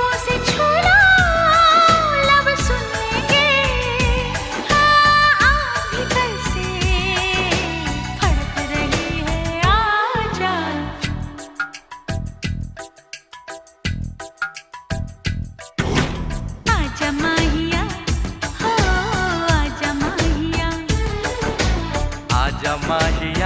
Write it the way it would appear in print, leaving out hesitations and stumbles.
लबों से छू लो, लब सुन लेंगे। हाँ, भीतर से फड़क रही है, आजा। आजा माहिया, हो आजा माहिया, आजा माहिया।